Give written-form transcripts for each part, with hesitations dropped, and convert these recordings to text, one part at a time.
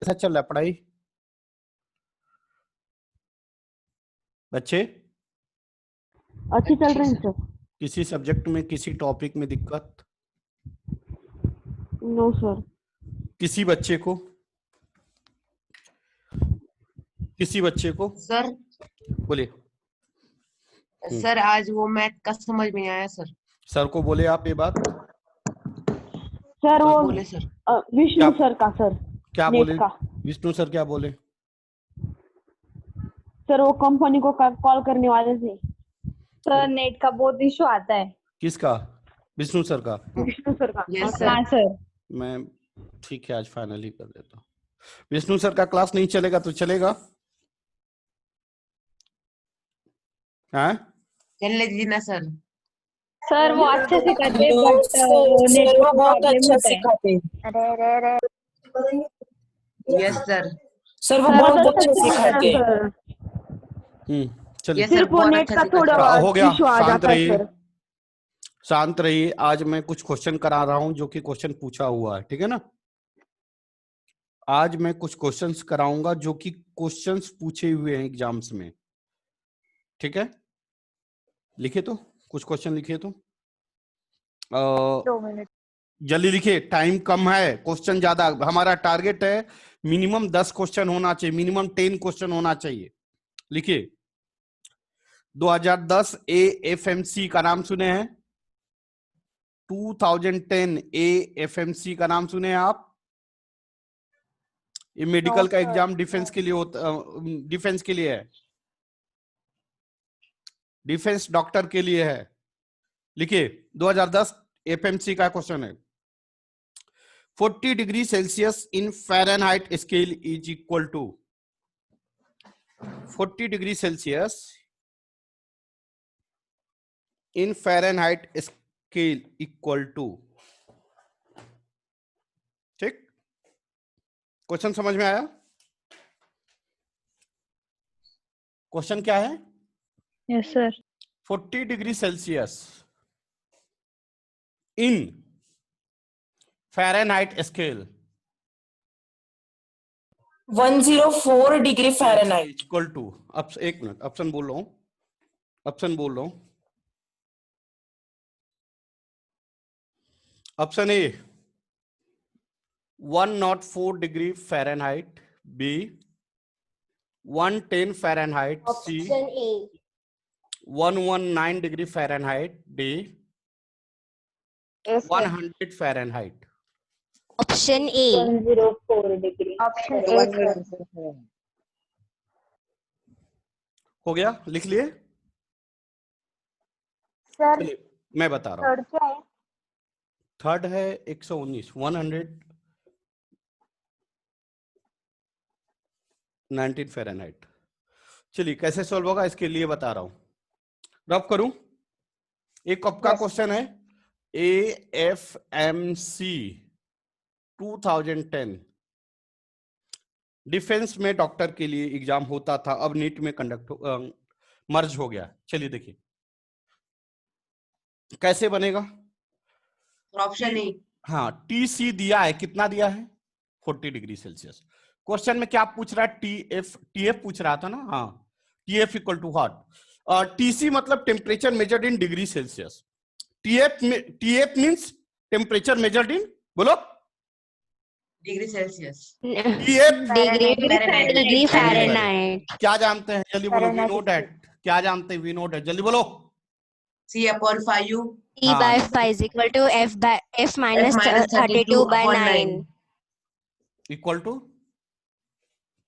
कैसा चल रहा है पढ़ाई बच्चे? अच्छी चल रही है सर। किसी सब्जेक्ट में, किसी टॉपिक में दिक्कत? No sir. किसी बच्चे को, किसी बच्चे को सर बोले सर आज वो मैथ का समझ में नहीं आया सर। सर को बोले आप ये बात। सर वो बोले सर। विष्णु क्या- सर का सर क्या नेट बोले का। विष्णु सर? क्या बोले? सर वो कंपनी को कॉल करने वाले थे। सर नेट का बहुत इशू आता है। किसका? विष्णु सर का? विष्णु सर का। यस हाँ सर। सर। मैं ठीक है, आज फाइनल ही कर देता हूँ। विष्णु सर का क्लास नहीं चलेगा तो चलेगा? हाँ, चलने दीजिए ना सर। सर वो अच्छे सिखाते हैं नो, बट नेट सर वो बहुत प्रॉब्लम अच्छा होता है। सिखाते हैं। Yes sir. सर वो सर बहुत वो अच्छा सिखाते हैं। सर चलिए यस सर सिर्फ वो बहुत नेट अच्छा का थोड़ा सिखाते हो गया। इशू आ शांत जाता है रहिए, सर। शांत रहिए। आज मैं कुछ क्वेश्चन करा रहा हूं जो कि क्वेश्चन पूछा हुआ है, ठीक है ना? आज मैं कुछ क्वेश्चंस कराऊंगा जो कि क्वेश्चंस पूछे हुए हैं एग्जाम्स में, ठीक है? लिखे तो कुछ क्वेश्चन लिखे तो 2 मिनट। जल्दी लिखिए, टाइम कम है, क्वेश्चन ज्यादा। हमारा टारगेट है मिनिमम 10 क्वेश्चन होना चाहिए, मिनिमम 10 क्वेश्चन होना चाहिए। लिखिए 2010 AFMC का नाम सुने हैं? 2010 AFMC का नाम सुने हैं आप? ये मेडिकल का एग्जाम डिफेंस के लिए होता, डिफेंस के लिए है, डिफेंस डॉक्टर के लिए है। लिखिए 2010 एफएमसी का क्वेश्चन है। 40 degree Celsius in Fahrenheit scale is equal to 40 degree Celsius in Fahrenheit scale equal to. ठीक, क्वेश्चन समझ में आया? क्वेश्चन क्या है? Yes sir. 40 degree Celsius in Fahrenheit scale 104 degree Fahrenheit equal to. अब एक मिनट, ऑप्शन बोल रहा हूं, ऑप्शन बोल रहा हूं। Option A 104 degree Fahrenheit, B 110 Fahrenheit, C 119 degree Fahrenheit, D 100 Fahrenheit. Option A 104 degree. Option A हो गया, लिख लिए? सर। चलिए मैं बता रहा हूं। थर्ड क्या है? थर्ड है 119, 119 फ़ारेनहाइट। चलिए कैसे सॉल्व होगा इसके लिए बता रहा हूं, रब करूं। एक कब का क्वेश्चन है, AFMC 2010 डिफेंस में डॉक्टर के लिए एग्जाम होता था, अब नीट में कंडक्ट मर्ज हो गया। चलिए देखिए कैसे बनेगा। Option A. हाँ, TC दिया है, कितना दिया है? 40 डिग्री सेल्सियस। क्वेश्चन में क्या पूछ रहा है? TF पूछ रहा था ना? हाँ, TF equal to what? TC मतलब temperature measured in degree Celsius. TF means temperature measured in, बोलो, डिग्री सेल्सियस। Degree Fahrenheit. क्या जानते हैं जल्दी बोलो? We know that. क्या जानते हैं? वी नो दैट, जल्दी बोलो। C/5U T by 5 is equal to F minus 32 by 9 equal to,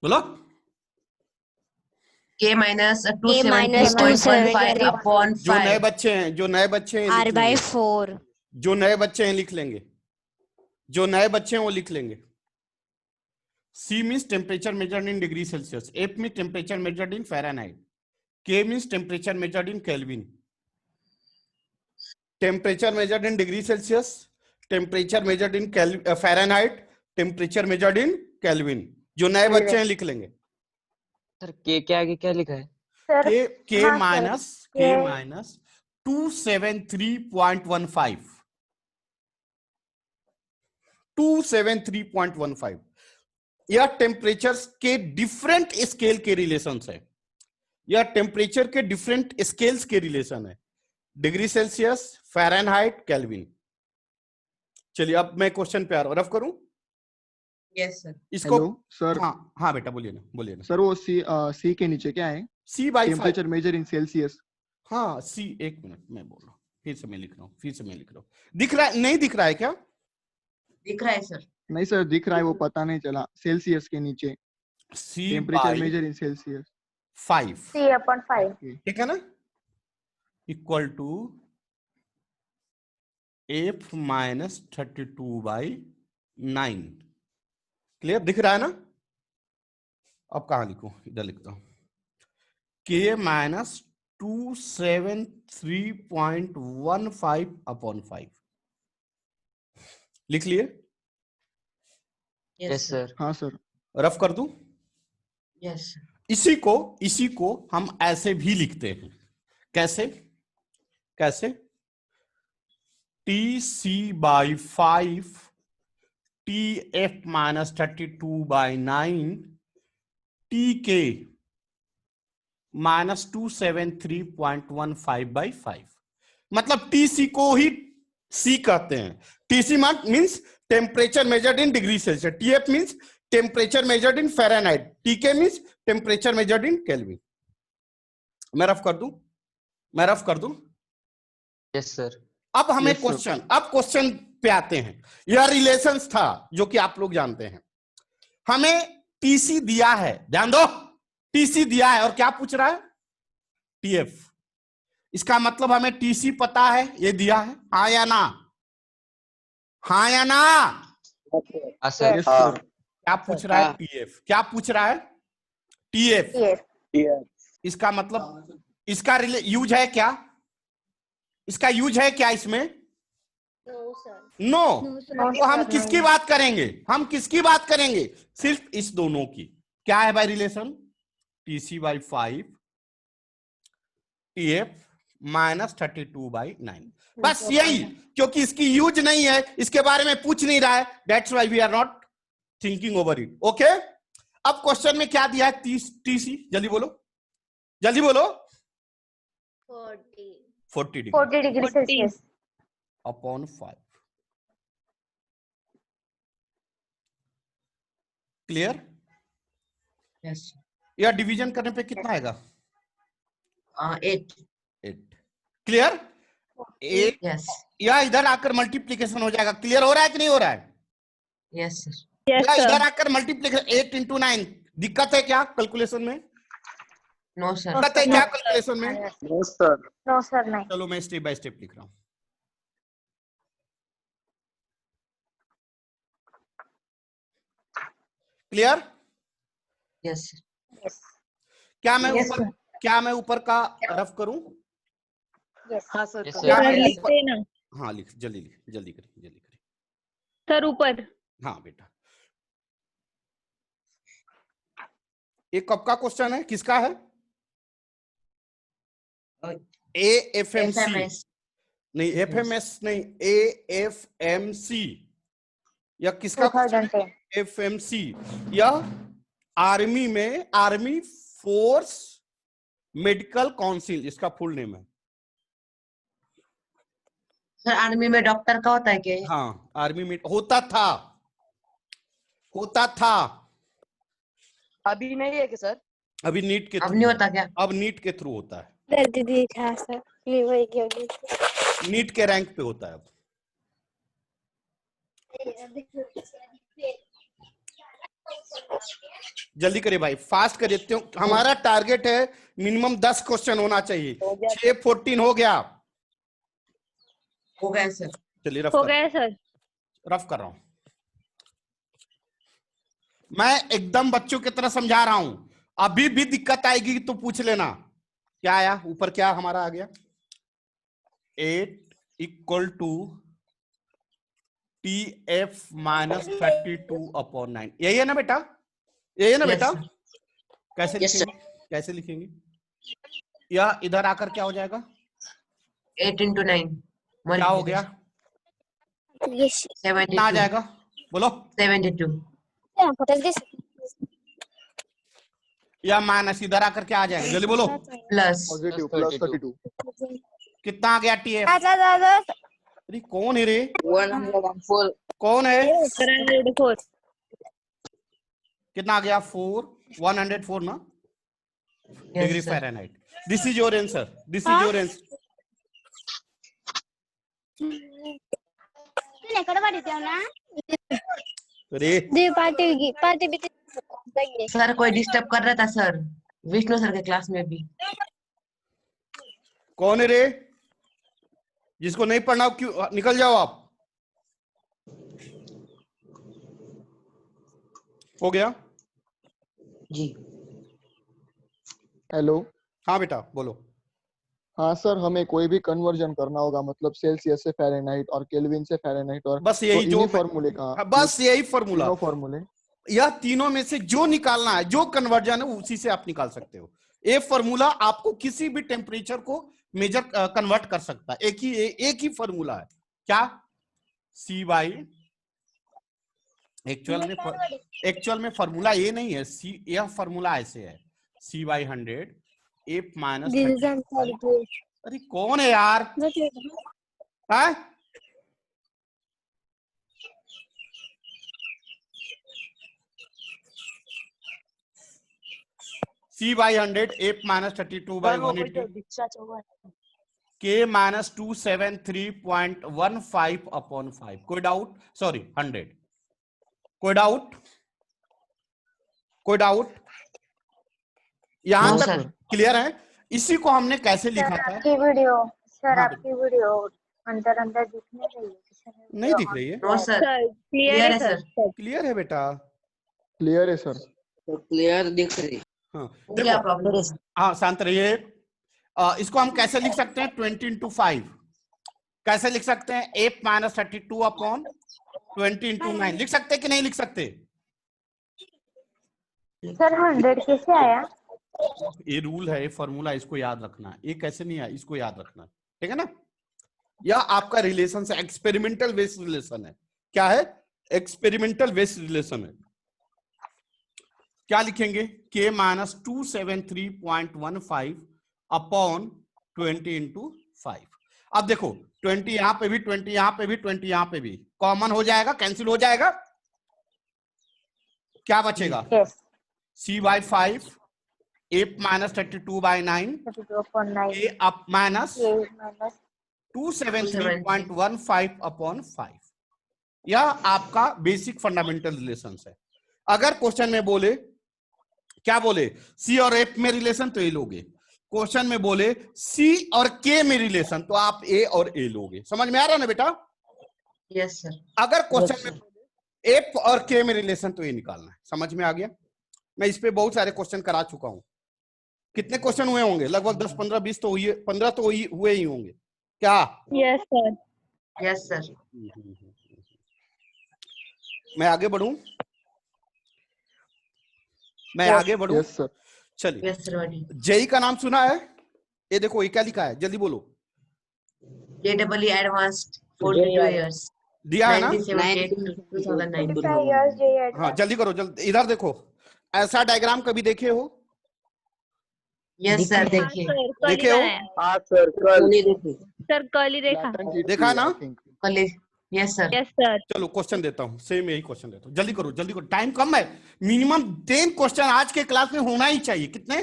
बोलो। K minus K minus 273.15 upon जो नए 5 बच्चे हैं, जो नए बच्चे हैं R लिख by लेंगे। 4 जो नए बच्चे हैं लिख लेंगे, जो नए बच्चे हैं वो लिख लेंगे। C means temperature measured in degree Celsius, F means temperature measured in Fahrenheit, K means temperature measured in kelvin. Temperature measured in degree Celsius, temperature measured in Fahrenheit, temperature measured in kelvin. जो नए बच्चे हैं लिख लेंगे। Sir के के आगे क्या लिखा है? Sir K minus 273.15 273.15। यह टेम्परेचर के डिफरेंट स्केल के रिलेशन है, यह टेम्परेचर के डिफरेंट स्केल्स के रिलेशन है, डिग्री सेल्सियस, फ़ारेनहाइट, केल्विन। चलिए अब मैं क्वेश्चन पे आ रहा हूं, रफ करूं यस सर। इसको। Hello sir. हाँ बेटा बोलिए ना। सर वो सी के नीचे क्या है? C/5 temperature measure in Celsius. हाँ C, एक मिनट मैं बोल रहा हूँ, फिर से मैं लिख रहा हूँ। दिख रहा है, नहीं दिख रहा है क्या? दिख रहा है सर। नहीं सर दिख रहा है, वो पता नहीं चला। सेल्सियस के नीचे temperature measure in Celsius. C/5 C/5 ठीक है ना, equal to F minus 32/9। Clear दिख रहा है ना? अब कहां लिखूं, इधर लिखता हूं, K माइनस 273.15/5 लिख लिए? Yes sir. हाँ सर। रफ कर दूं? यस इसी को हम ऐसे भी लिखते हैं। कैसे? TC/5 TF minus 32/9 TK minus 273.15/5। मतलब TC को ही C कहते हैं। TC means temperature measured in degree Celsius, TF means temperature measured in Fahrenheit, TK means temperature measured in kelvin. मैं रफ कर दूं? Yes sir. अब हमें Yes, sir. क्वेश्चन पे आते हैं। यह रिलेशंस था जो कि आप लोग जानते हैं। हमें TC दिया है, ध्यान दो, TC दिया है और क्या पूछ रहा है? TF। इसका मतलब हमें TC पता है, ये दिया है, हाँ या ना? हाँ सर। Yes, sir. क्या पूछ रहा है? TF। क्या पूछ रहा है? TF। इसका मतलब इसका यूज है क्या? इसका यूज है क्या इसमें? नो। तो हम किसकी बात करेंगे? सिर्फ इस दोनों की। क्या है भाई रिलेशन? TC/5 TF माइनस 32/9, बस यही। क्योंकि इसकी यूज नहीं है, इसके बारे में पूछ नहीं रहा है, that's why we are not thinking over it. Okay, अब क्वेश्चन में क्या दिया है? TC, जल्दी बोलो 40 degree Celsius upon 5। Clear? Yes. या डिवीजन करने पे कितना आएगा? 8। 8। क्लियर? 8 यस या इधर आकर मल्टीप्लीकेशन हो जाएगा। क्लियर हो रहा है कि नहीं हो रहा है? Yes sir. या इधर आकर मल्टीप्लीकेशन 8 × 9। दिक्कत है क्या कैलकुलेशन में? No sir. दिक्कत है क्या कैलकुलेशन में? नो सर नहीं। चलो मैं स्टेप बाय स्टेप लिख रहा हूं। क्लियर? यस क्या मैं ऊपर का रफ करूं? हाँ सर। यस क्या सर। मैं लिखते हैं ना हाँ लिख, जल्दी करिए। सर ऊपर। हाँ बेटा, एक कब का क्वेश्चन है, किसका है? AFMC नहीं, FMS नहीं, AFMC। या किसका क्वेश्चन है? FMC। यह आर्मी में, आर्मी फोर्स मेडिकल काउंसिल इसका फुल नेम है। सर आर्मी में डॉक्टर का होता है क्या? हाँ आर्मी में होता था। अभी नहीं है कि सर? अभी नीट के अब थ्रू, नहीं होता क्या? अब नीट के थ्रू होता है, दीदी था सर, ये वही क्यों नीट के रैंक पे होता है अब। जल्दी करिए भाई, फास्ट करिए। हमारा टारगेट है मिनिमम 10 क्वेश्चन होना चाहिए। 6:14 हो गया। हो गया सर। चलिए हो गया सर। रफ कर रहा हूं मैं, एकदम बच्चों की तरह समझा रहा हूं। अभी भी दिक्कत आएगी तो पूछ लेना। क्या आया ऊपर, क्या हमारा आ गया? 8 = TF माइनस 32/9। यही है ना बेटा? यही है ना बेटा? कैसे लिखेंगे? या इधर आकर क्या हो जाएगा? 8 × 9 क्या हो गया? कितना आ जाएगा बोलो? 72। या माइनस, इधर आकर के आ जाएंगे, जल्दी बोलो। प्लस पॉजिटिव प्लस 32 कितना आ गया TF? अरे कौन है रे, 104 कौन है? 104 कितना आ गया? 104 ना degree Fahrenheit. This is your answer, this is your answer. अरे सर कोई डिस्टर्ब कर रहा था सर, विष्णु सर के क्लास में भी। कौन है रे? जिसको नहीं पढ़ना हो, क्यों निकल जाओ आप। हो गया जी। हेलो। हाँ बेटा बोलो। हाँ सर, हमें कोई भी कन्वर्जन करना होगा, मतलब सेल्सियस से फ़ारेनहाइट और केल्विन से फ़ारेनहाइट, और बस यही तो जो इन्हीं फॉर्मूले का, बस यही फॉर्मूला, तीनों फॉर्मूले। यह तीनों में से जो निकालना है, जो कन्वर्जन है, उसी से आप निकाल सकते हो। ये फॉर्मूला आपको किसी भी टेम्परेचर को मेजर कन्वर्ट कर सकता है। एक ही फॉर्मूला है, क्या? C बाई, एक्चुअल में फॉर्मूला ये नहीं है, C, यह फॉर्मूला ऐसे है, C/100 F माइनस। अरे कौन है यार? है? C/100 F minus 32/180 K minus 273.15 upon 5। कोई डाउट? सॉरी 100। कोई डाउट? कोई डाउट? यहां तक क्लियर है? इसी को हमने कैसे लिखा था? आपकी वीडियो सर, हाँ, आपकी वीडियो अंदर अंदर दिखने रही है। नहीं दिख रही है? नो सर, क्लियर है सर। क्लियर है बेटा? क्लियर है सर। क्लियर दिख रही। हाँ क्या देखो, प्रॉब्लम है? हाँ शांत रहिए। इसको हम कैसे लिख सकते हैं? 20 into 5 कैसे लिख सकते हैं? F minus 32 upon 20 into 9 लिख सकते हैं कि नहीं लिख सकते? सर 100 कैसे आया? ये रूल है, ये फॉर्मूला, इसको याद रखना। ये कैसे नहीं है, इसको याद रखना, ठीक है ना? यह आपका रिलेशन है, एक्सपेरिमेंटल बेस्ड रिलेशन है। क्या है? एक्सपेरिमेंटल बेस्ड रिलेशन है। क्या लिखेंगे? K minus 273.15 upon 20 into 5। अब देखो 20 यहां पे भी, 20 यहां पे भी, 20 यहां पे भी कॉमन हो जाएगा, कैंसिल हो जाएगा। क्या बचेगा? Yes, C/5 F minus 32/9 K up minus 273.15 upon 5। यह आपका बेसिक फंडामेंटल रिलेशन है। अगर क्वेश्चन में बोले, क्या बोले? C और F में रिलेशन, तो ए लोगे। क्वेश्चन में बोले C और K में रिलेशन, तो आप A और A लोगे। समझ में आ रहा है ना बेटा? Yes sir. अगर क्वेश्चन में F और K में रिलेशन, तो ये निकालना है। समझ में आ गया? मैं इस पे बहुत सारे क्वेश्चन करा चुका हूं। कितने क्वेश्चन हुए होंगे? लगभग 10, 15, 20 तो हुए, 15 तो हुए ही होंगे। क्या? Yes sir. Yes sir. मैं आगे बढ़ूं? मैं आगे बढ़ूं? Yes sir. चलिए, यस सर। जेई का नाम सुना है? ये देखो, ये क्या लिखा है, जल्दी बोलो। JEE एडवांस्ड 42 इयर्स दिया है ना? 1978 to 2009। हाँ जल्दी करो, जल्दी। इधर देखो, ऐसा डायग्राम कभी देखे हो? यस सर, देखिए। देखे हो? हाँ सर, कल सर कल ही देखा। देखा ना? College. Yes sir. Yes sir. चलो क्वेश्चन देता हूं, सेम यही क्वेश्चन देता हूं। जल्दी करो, जल्दी करो, टाइम कम है। मिनिमम 10 क्वेश्चन आज के क्लास में होना ही चाहिए। कितने?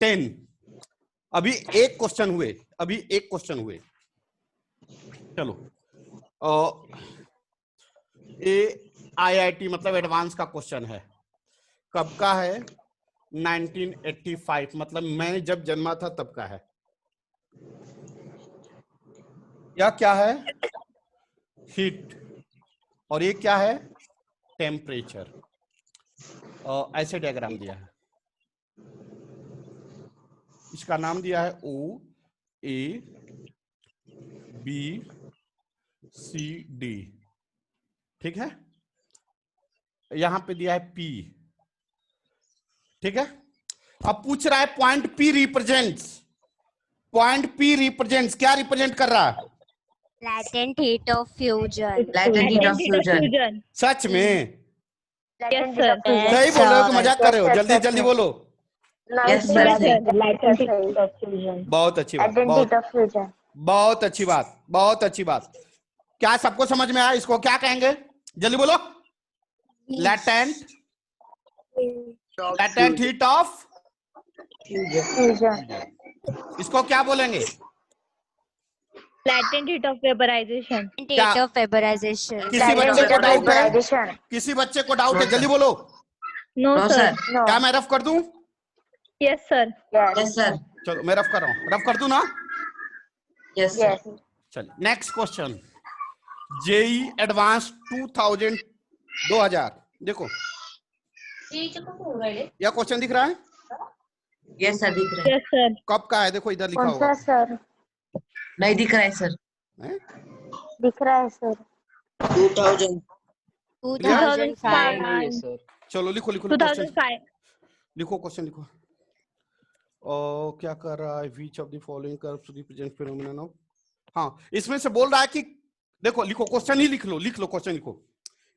10। अभी एक क्वेश्चन हुए, अभी एक क्वेश्चन हुए। चलो, ये IIT मतलब एडवांस का क्वेश्चन है। कब का है? 1985, मतलब मैं जब जन्मा था तब का है। यह क्या है? हीट। और ये क्या है? टेम्परेचर। ऐसे डायग्राम दिया है। इसका नाम दिया है O A B C D, ठीक है? यहां पे दिया है P, ठीक है? अब पूछ रहा है point P represents, point P represents, क्या रिप्रेजेंट कर रहा है? Latent heat of fusion। Latent heat of fusion। सच में? Yes sir. सही बोल रहे हो कि मजाक कर रहे हो? जल्दी जल्दी बोलो। Yes, sir. बहुत अच्छी बात, Identity of fusion. बहुत अच्छी बात, बहुत अच्छी बात। क्या सबको समझ में आया? इसको क्या कहेंगे? जल्दी बोलो। Latent heat of, Fusion. इसको क्या बोलेंगे? Latent heat of vaporization. State of vaporization. किसी बच्चे को डाउट है? Vaporization. किसी बच्चे को डाउट है? जल्दी बोलो। No, No, sir. sir. No. क्या मैं रफ कर दूं? Yes, sir. Yes, sir. चलो मैं रफ कर रहा हूं, रफ कर दूं ना? Yes, sir. Yes. चलिए नेक्स्ट क्वेश्चन। जेई एडवांस 2000 देखो, यह क्वेश्चन दिख रहा है? Yes, sir. दिख रहा है। Yes, sir. कब का है? देखो इधर लिखा कौन सा होगा। सर? नहीं दिख रहा है सर। हैं? दिख रहा है सर। 2000 2005. चलो लिखो लिखो क्वेश्चन 2005. लिखो, क्वेश्चन लिखो। और क्या कर रहा है? Which of the following curves represent phenomenon of, हाँ इसमें से बोल रहा है कि देखो, लिखो क्वेश्चन ही लिख लो क्वेश्चन लिखो।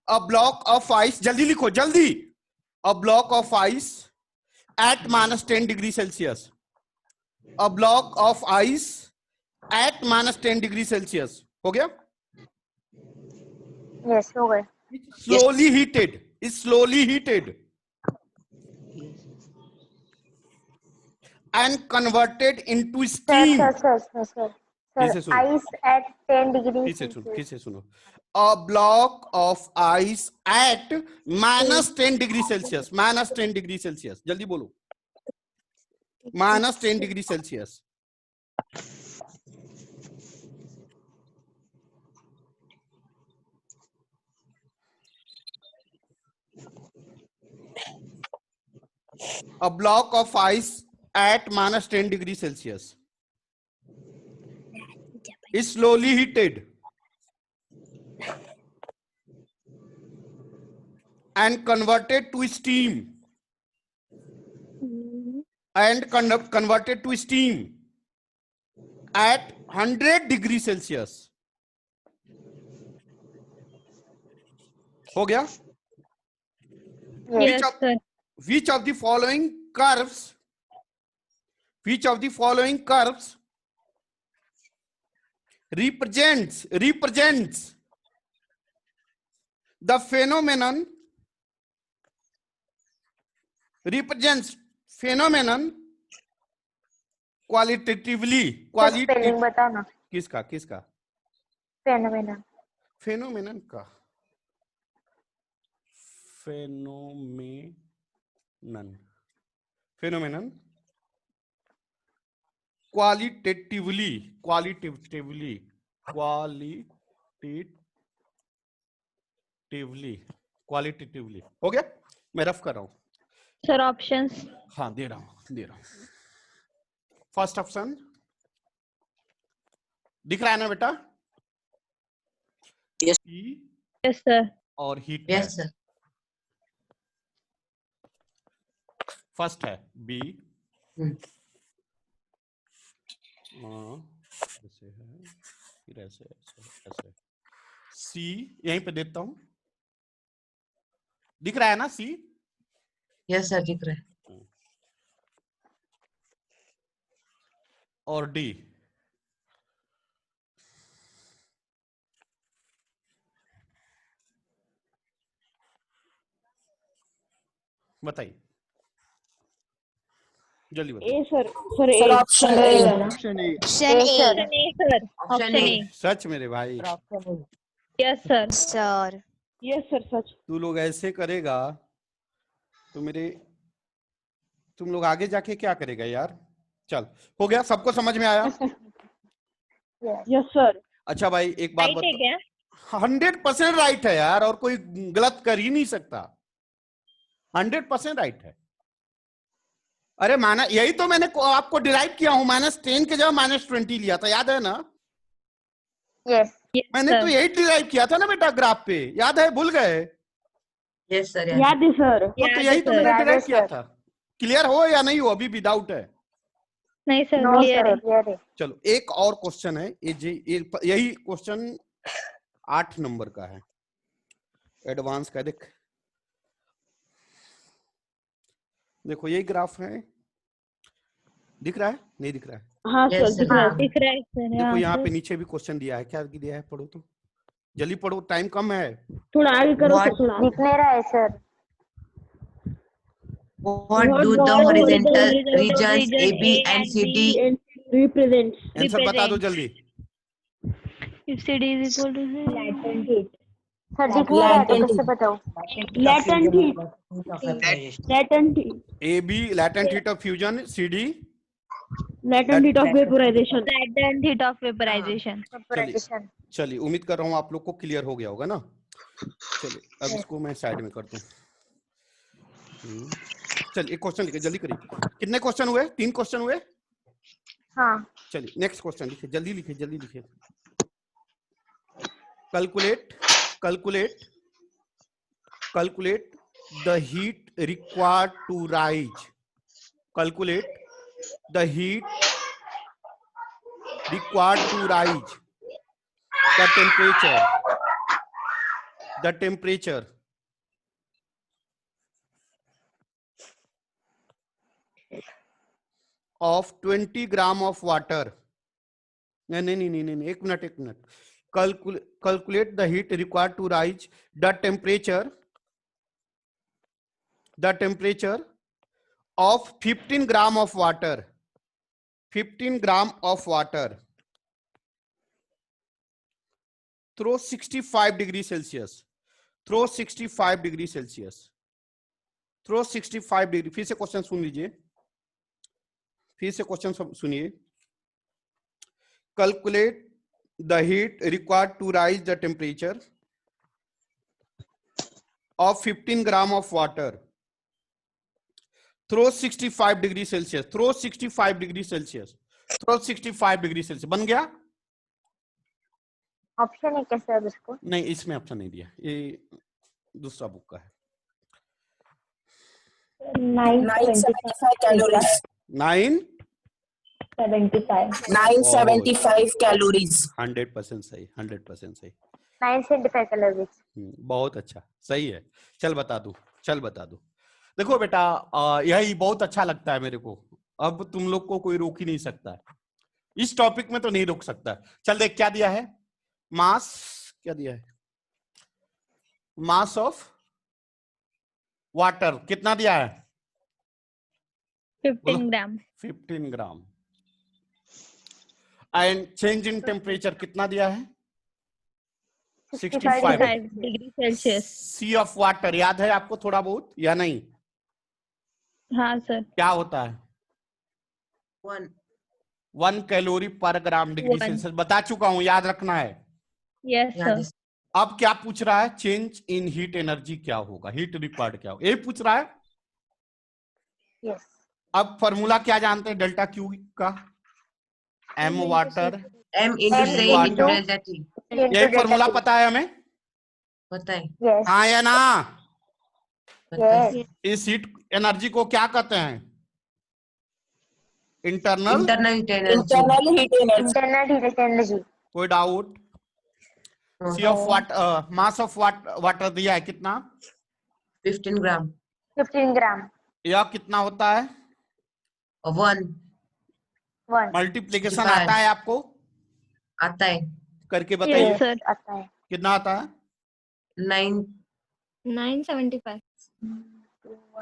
अ ब्लॉक ऑफ आइस, जल्दी लिखो जल्दी। A block of ice eight -10 degree Celsius. A block of ice eight -10 degree Celsius. हो गया? Yes, हो गए। Slowly heated and converted into steam. Sir. किसे सुनो? Ice at 10 degrees. किसे सुनो? A block of ice at -10 degree Celsius. -10 degree Celsius, जल्दी बोलो। -10 degree Celsius. A block of ice at -10 degree Celsius is slowly heated and converted to steam at 100 degree Celsius. हो गया? Yes, sir. Which of the following curves represents the phenomenon qualitatively? Spelling बताओ ना। किसका? Phenomenon. Phenomenon का phenomenon qualitatively हो गया? मैं rough कर रहा हूं Sir, options. हाँ दे रहा हूं। फर्स्ट ऑप्शन दिख रहा है ना बेटा? Yes. Yes, sir. और हीट Yes, sir. फर्स्ट है बी, ऐसे है, फिर ऐसे सी, यहीं पे देता हूं। दिख रहा है ना सी? Yes, sir. दिख रहा है। और डी। बताइए जल्दी बताइए। A sir sir option A है ना? Option A. Option A. Option A, sir. Option A. सच मेरे भाई, Yes, sir. Sir. Yes sir सच। तू लोग ऐसे करेगा तो तुम लोग आगे जाके क्या करेगा यार? चल हो गया, सबको समझ में आया? Yes sir. अच्छा भाई एक बात Right है क्या? 100% राइट है यार, और कोई गलत कर ही नहीं सकता। 100% राइट है। अरे यही तो मैंने आपको डिराइव किया हूं, -10 के जगह -20 लिया था, याद है ना? Yes. मैंने तो यही डिराइव किया था ना बेटा ग्राफ पे, याद है? भूल गए? Yes, sir. याद है सर। तो यही तो मैंने डिराइव किया था। क्लियर हो या नहीं हो? अभी भी डाउट है? नहीं सर, No, clear sir. है। चलो एक और क्वेश्चन है, यही क्वेश्चन 8 नंबर का है, एडवांस का। देखो यही ग्राफ है, दिख रहा है नहीं दिख रहा है? हाँ Yes, सर sir. दिख रहा है। दिख रहा है सर। देखो हाँ यहाँ पे सर। नीचे भी क्वेश्चन दिया है, क्या दिया है पढ़ो तो, जल्दी पढ़ो, टाइम कम है। थोड़ा आगे करो सर, What- थोड़ा आगे। दिख नहीं रहा है sir. What do the horizontal regions AB and CD Represents answer बता दो जल्दी। If CD is equal to Latent heat. Sir दिख नहीं रहा है तो कैसे बताओ? latent heat, latent heat, A B latent heat of fusion, C D latent heat of vaporization. latent heat of vaporization. चलिए उम्मीद कर रहा हूँ आप लोग को क्लियर हो गया होगा ना। चलिए अब इसको मैं साइड में कर दूं। चलिए एक क्वेश्चन लिखिए, जल्दी करिए। कितने क्वेश्चन हुए? 3 क्वेश्चन हुए। हाँ। चलिए नेक्स्ट क्वेश्चन लिखिए, जल्दी लिखिए, जल्दी लिखिए। calculate the heat required to rise, calculate the heat required to rise the temperature of 20 gram of water. नहीं, एक minute. Calculate the heat required to rise the temperature of 15 gram of water. 15 gram of water through 65 degrees Celsius. Through 65 degrees Celsius. Through 65 degree. फिर से question सुन लीजिए, फिर से question सुनिए। Calculate the heat required to rise the temperature of 15 gram of water through 65 degrees Celsius. Through 65 degrees Celsius. Through 65 degrees Celsius. बन गया? Option है कैसे अब इसको? नहीं, इसमें ऑप्शन नहीं दिया, ये दूसरा बुक का है। 975 calories. 975 calories. 100% सही, 100% सही। 975 कैलोरीज। बहुत अच्छा, सही है। चल बता दू। देखो बेटा, यही बहुत अच्छा लगता है मेरे को। अब तुम लोग को कोई रोक ही नहीं सकता है, इस टॉपिक में तो नहीं रोक सकता। चल देख क्या दिया है, मास क्या दिया है, मास ऑफ वाटर कितना दिया है? 15 gram. 15 gram. And change in temperature कितना दिया है? 65 degree Celsius. C of water याद है आपको थोड़ा बहुत या नहीं? हाँ सर। क्या होता है? 1 कैलोरी पर ग्राम डिग्री सेल्सियस। बता चुका हूं, याद रखना है। Yes sir. अब क्या पूछ रहा है? चेंज इन हीट एनर्जी क्या होगा, हीट रिक्वायर्ड क्या होगा, ये पूछ रहा है। यस। अब फॉर्मूला क्या जानते हैं डेल्टा क्यू का? M water M into delta T. यही फॉर्मूला पता है हमें? पता है? यस। हाँ या ना? पता है? इस हीट एनर्जी को क्या कहते हैं? Internal Internal heat energy. Internal heat energy. कोई doubt? C of water, mass of water दिया है कितना? 15 ग्राम। 15 ग्राम। यह कितना होता है? 1 मल्टीप्लीकेशन 65 आता है आपको? आता है। करके बताइए। Yes sir. आता है। कितना आता है? 975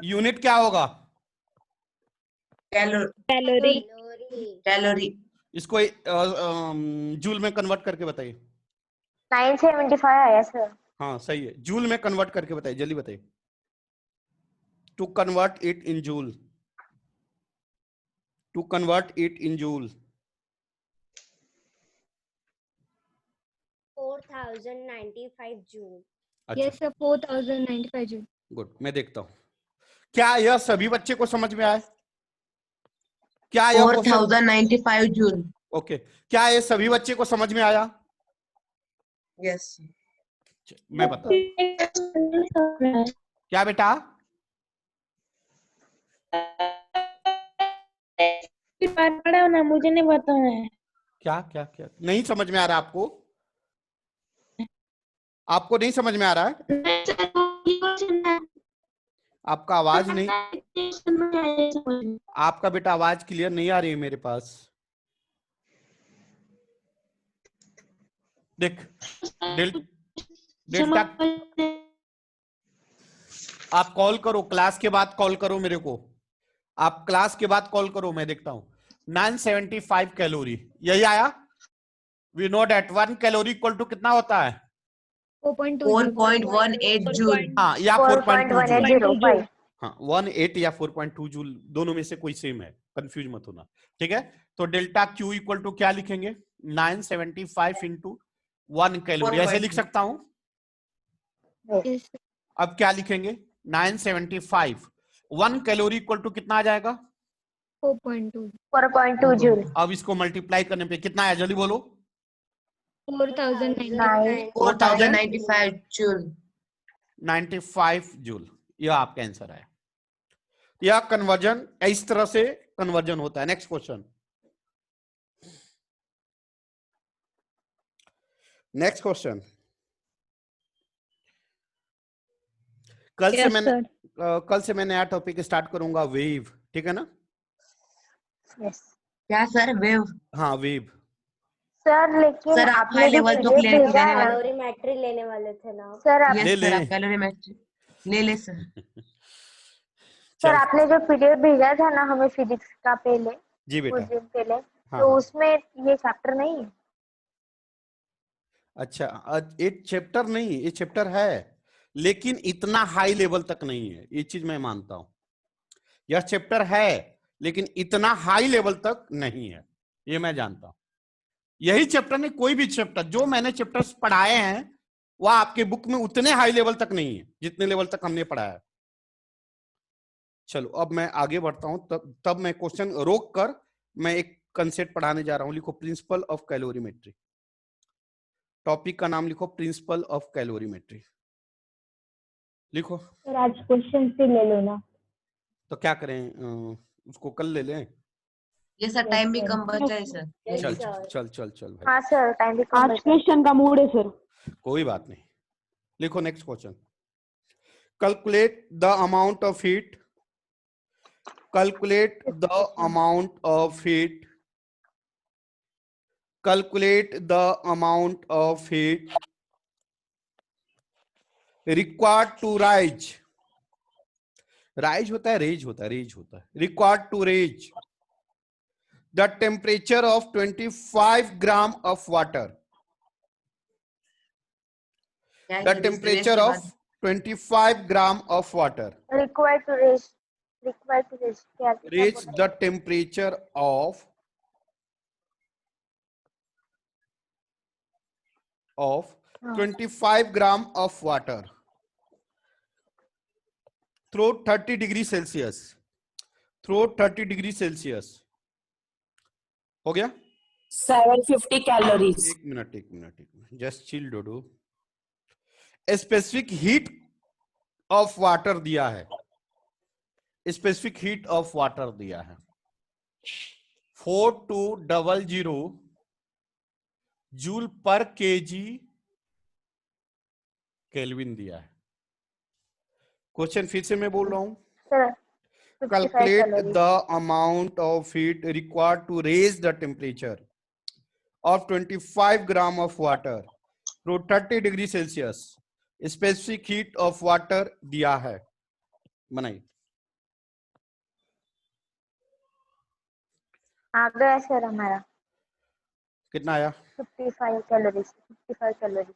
यूनिट क्या होगा? कैलोरी। कैलोरी। इसको जूल में कन्वर्ट करके बताइए। 975 आया सर। हाँ सही है, जूल में कन्वर्ट करके बताइए, जल्दी बताइए। To convert it in joule, to convert it in joule. 4095 joule. Yes sir 4095 joule. Good, मैं देखता हूँ क्या यह सभी बच्चे को समझ में आया? क्या यह 4095 जूल। ओके, क्या ये सभी बच्चे को समझ में आया? यस। मैं बता, क्या बेटा? पढ़ाओ ना, मुझे नहीं पता है। क्या क्या क्या नहीं समझ में आ रहा आपको? आपको नहीं समझ में आ रहा है? आपका आवाज नहीं, आपका बेटा आवाज क्लियर नहीं आ रही है मेरे पास। देख डेल्टा, आप कॉल करो, क्लास के बाद कॉल करो मेरे को, आप क्लास के बाद कॉल करो, मैं देखता हूं। 975 कैलोरी, यही आया। We know that 1 calorie equal to कितना होता है? 4.18 जूल। हाँ, या 4.2 जूल। 4.1805। हाँ, 1.8 या 4.2 जूल, दोनों में से कोई सेम है, कंफ्यूज मत होना, ठीक है। तो डेल्टा क्यू इक्वल टू क्या लिखेंगे? 975 इंटू 1 कैलोरी, ऐसे लिख सकता हूं। Yes, sir. अब क्या लिखेंगे? 975 1 कैलोरी इक्वल टू कितना आ जाएगा? 4.2. 4.2 जूल। अब इसको मल्टीप्लाई करने पे कितना आया, जल्दी बोलो। 4,095. 4,095 जूल। 95 जूल, यह आपका आंसर है। यह कन्वर्जन, इस तरह से कन्वर्जन होता है। Next question, next question. कल से मैं नया टॉपिक स्टार्ट करूंगा, वेव, ठीक है ना? यस क्या सर? वेव? हाँ, वेव। सर, लेकिन सर, आप आपने हाई जो लेवल तो PDF क्लियर भेजा है ना, कैलोरीमेट्री लेने वाले थे ना। सर आप यस ले सर, ले। आप कैलोरीमेट्री ले सर। सर चल, आपने जो PDF भेजा था ना हमें फिजिक्स का पहले, जी कुछ बेटा। दिन पहले, हाँ, तो हाँ। उसमें ये चैप्टर नहीं है। अच्छा, एक चैप्टर नहीं, ये चैप्टर है, लेकिन इतना हाई लेवल तक नहीं है, ये चीज मैं मानता हूं। यह चैप्टर है लेकिन इतना हाई लेवल तक नहीं है, ये मैं जानता हूं। यही चैप्टर नहीं, कोई भी चैप्टर, जो मैंने चैप्टर्स पढ़ाए हैं वह आपके बुक में उतने हाई लेवल तक नहीं है जितने लेवल तक हमने पढ़ाया। चलो अब मैं आगे बढ़ता हूं, तब मैं क्वेश्चन रोक कर मैं एक कंसेप्ट पढ़ाने जा रहा हूं। लिखो प्रिंसिपल ऑफ कैलोरीमेट्री। टॉपिक का नाम लिखो प्रिंसिपल ऑफ कैलोरीमेट्री, लिखो। सर आज क्वेश्चन से ले लो ना। तो क्या करें, उसको कल ले लें? ये सर, टाइम भी कम बचा है सर। चल चल चल चल भाई, हाँ सर, टाइम भी कम आज क्वेश्चन का मूड है सर। कोई बात नहीं। लिखो next question. Calculate the amount of heat, calculate the amount of heat, calculate the amount of heat required to rise, rise होता है, रेज होता है, रेज होता है, required to raise the temperature of 25 gram of water, the temperature of 25 gram of water, required to raise क्या raise the temperature of 25 gram of water through 30 degree Celsius, through 30 degree Celsius। हो गया? 750 calories। एक मिनट, just chill dodo. Specific heat of water दिया है, specific heat of water दिया है 4200 joule पर केजी केल्विन दिया है। क्वेश्चन फिर से मैं बोल रहा हूं, calculate the amount of heat required to raise the temperature of 25 gram of water through 30 degree Celsius. Specific heat of water दिया है, बनाइए। आ गया सर हमारा। कितना आया? 55 calories, 55 calories.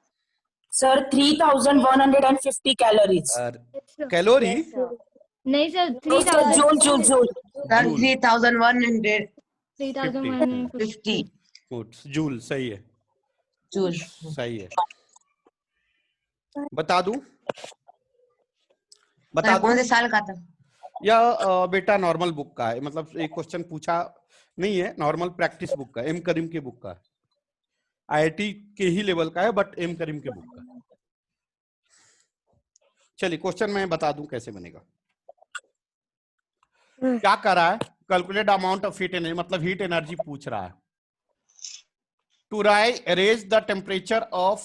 Sir 3150 calories. Calorie नहीं sir, joule joule joule sir 3100 3,150. 50 joule, सही है, जूल। सही है। बता दूं सर कौन से साल का था? यह बेटा नॉर्मल बुक का है, मतलब एक क्वेश्चन पूछा नहीं है, नॉर्मल प्रैक्टिस बुक का, एम करीम के बुक का है, आईआईटी के ही लेवल का है बट एम करीम के बुक का। चलिए क्वेश्चन मैं बता दूं कैसे बनेगा। क्या कर रहा है? Calculate amount of heat energy, मतलब हीट एनर्जी पूछ रहा है। To raise the temperature of,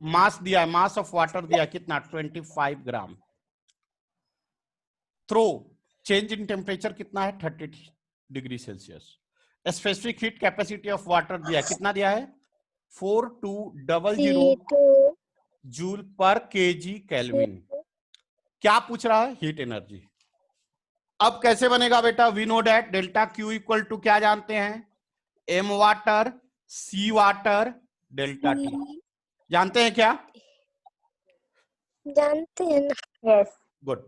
mass दिया है, मास ऑफ वाटर दिया कितना? 25 gram. Through change in temperature कितना है 30 degree Celsius. Specific heat capacity of water दिया कितना दिया है 4200 जूल पर केजी केल्विन। क्या पूछ रहा है हीट एनर्जी। अब कैसे बनेगा बेटा we know that delta Q equal to क्या जानते हैं M water C water delta T जानते हैं क्या जानते हैं ना। Yes. Good.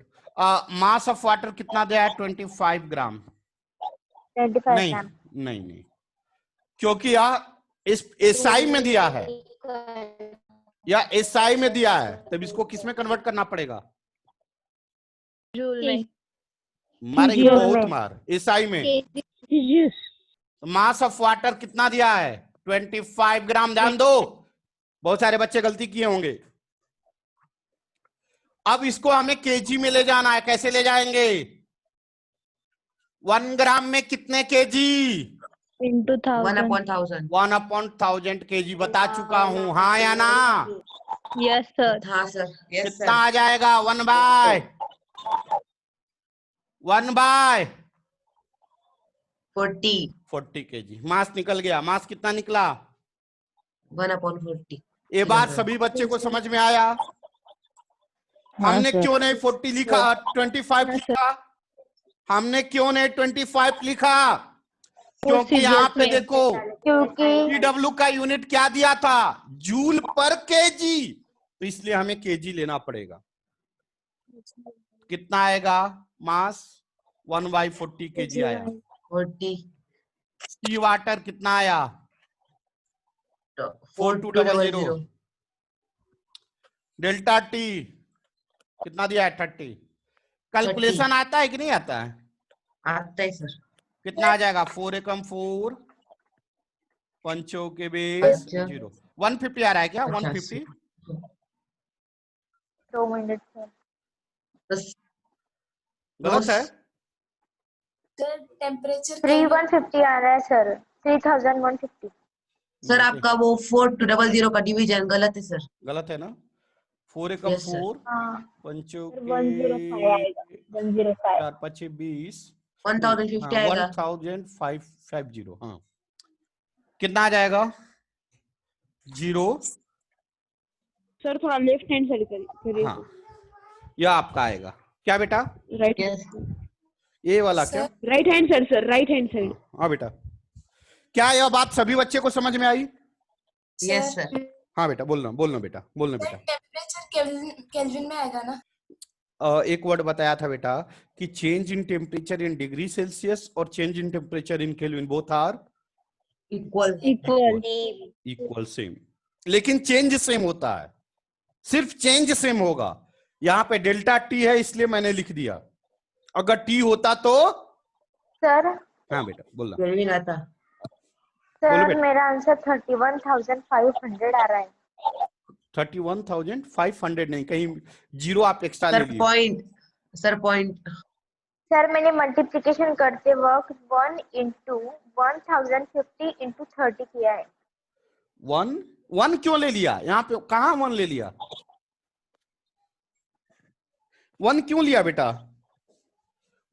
Mass of water कितना दिया है 25 ग्राम 25 नहीं ग्राम। नहीं क्योंकि इस एसआई में दिया है या एसआई में दिया है तब इसको किस में कन्वर्ट करना पड़ेगा जूल में। मारेंगे जूल बहुत में। मार एसआई में। केजी। मास ऑफ वाटर कितना दिया है 25 ग्राम ध्यान दो बहुत सारे बच्चे गलती किए होंगे। अब इसको हमें केजी में ले जाना है कैसे ले जाएंगे 1 ग्राम में कितने केजी इंटू 1000। 1/1000। 1/1000 केजी बता चुका हूं हाँ या ना यस सर। हाँ सर यस कितना सर। आ जाएगा 1/40 केजी मास निकल गया। मास कितना निकला 1/40। ये बात सभी बच्चे को समझ में आया। हमने क्यों नहीं 40 लिखा 25 लिखा हमने क्यों नहीं 25 लिखा क्योंकि यहाँ पे देखो क्योंकि पीडब्ल्यू का यूनिट क्या दिया था जूल पर केजी तो इसलिए हमें केजी लेना पड़ेगा। कितना आएगा मास 1/40 केजी आया। 40। सी वाटर कितना आया 4200। डेल्टा टी कितना दिया है 30। कैलकुलेशन आता है कि नहीं आता है आता है सर। कितना आ जाएगा 4 एकम 4 पंचों के बेस 0 150 आ रहा है क्या 150 2 मिनट सर। गलत है टेम्परेचर 3150 आ रहा है सर 3150। सर आपका वो 4200 का डिवीजन गलत है सर। गलत है ना 4 एकम Yes, sir. 4 हाँ पंचों 105 आएगा 105। 4 5 20 1050 आएगा। 1550 हाँ कितना आ जाएगा 0 सर थोड़ा लेफ्ट हैंड साइड करिए। हाँ यह आपका आएगा क्या बेटा राइट ये वाला क्या right hand side sir right hand side. हाँ बेटा क्या यह बात सभी बच्चे को समझ में आई यस सर। हाँ बेटा बोलना बेटा टेम्परेचर केल्विन में आएगा ना। एक वर्ड बताया था बेटा कि change in temperature in degree Celsius और change in temperature in kelvin both are equal same लेकिन चेंज सेम होता है सिर्फ चेंज सेम होगा। यहाँ पे डेल्टा टी है इसलिए मैंने लिख दिया अगर टी होता तो सर हाँ बेटा बोलना केल्विन आता। बोलो सर बेटा। मेरा आंसर 31,500 आ रहा है। 31,500 नहीं कहीं 0 आप एक्स्ट्रा ले सर लिए पॉइंट सर मैंने मल्टीप्लिकेशन करते वक्त 1 into 1050 into 30 किया है। 1 क्यों ले लिया यहाँ पे कहाँ 1 ले लिया 1 क्यों लिया बेटा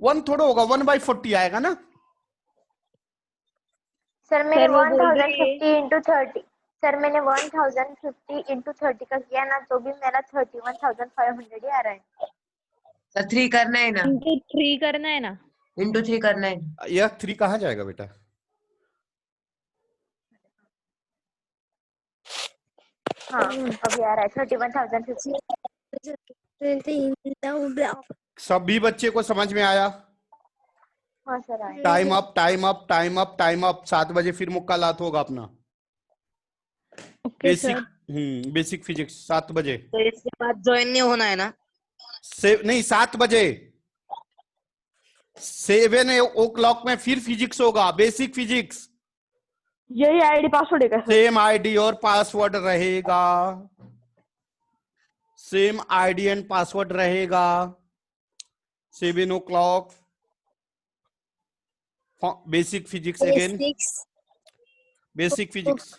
1 थोड़ा होगा 1/40 आएगा ना सर मैंने सर, वो बोल रही 1050 into 30 सर मैंने 1050 into 30 का किया ना तो भी मेरा 31,500 ही आ रहा है। सर 3 करना है ना इंटू 3 करना है ना। इंटू 3 करना है। यह 3 कहाँ जाएगा बेटा हाँ अभी आ रहा है 31,050। सभी बच्चे को समझ में आया हाँ सर आया। टाइम अप 7 बजे फिर मुक्कालात होगा अपना ओके सर। बेसिक फिजिक्स 7 बजे तो इसके बाद ज्वाइन नहीं होना है ना। नहीं 7 बजे 7 o'clock में फिर फिजिक्स होगा बेसिक फिजिक्स यही आईडी पासवर्ड है क्या सर। सेम आईडी और पासवर्ड रहेगा सेम आईडी एंड पासवर्ड रहेगा 7 o'clock basic physics again basic physics